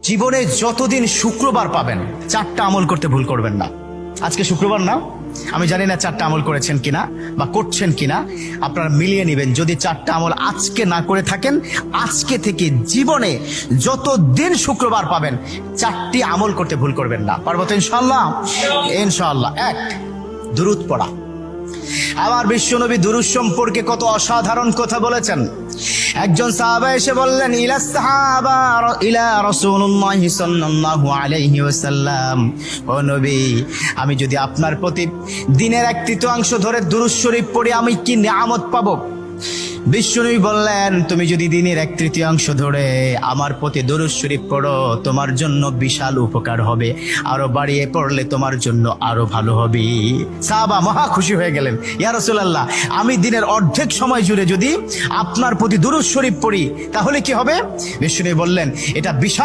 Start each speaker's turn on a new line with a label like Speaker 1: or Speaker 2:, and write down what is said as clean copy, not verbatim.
Speaker 1: জীবনে যতদিন শুক্রবার পাবেন 4টা আমল করতে ভুল করবেন না। আজকে শুক্রবার না, আমি জানি না 4টা আমল করেছেন কিনা বা করছেন কিনা, আপনারা মিলিয়ে নেবেন। যদি 4টা আমল আজকে না করে থাকেন, আজকে থেকে জীবনে যতদিন শুক্রবার পাবেন 4টি আমল করতে ভুল করবেন না। পারবো তো ইনশাআল্লাহ? ইনশাআল্লাহ। 1, দুরূদ পড়া। আমার বিশ্বনবী দুরূদ সম্পর্কে কত অসাধারণ কথা বলেছেন। একজন সাহাবা এসে বললেন, ইলা রাসূলুল্লাহ সাল্লাল্লাহু আলাইহি ওয়াসাল্লাম, ও নবী, আমি যদি আপনার প্রতি দিনের 1/3 ধরে দুরূদ শরীফ পড়ি আমি কি নিয়ামত পাবো? বিশ্বনবী বললেন, তুমি যদি দিনের 1/3 ধরে আমার প্রতি দুরূদ শরীফ পড়ো তোমার জন্য বিশাল উপকার হবে, আরো বাড়িয়ে পড়লে তোমার জন্য আরো ভালো হবে। সাহাবা মহা খুশি হয়ে গেলেন, ইয়া রাসূলুল্লাহ, আমি দিনের অর্ধেক সময় জুড়ে যদি আপনার প্রতি দুরূদ শরীফ পড়ি তাহলে কি হবে? বিশ্বনবী বললেন, এটা বিশাল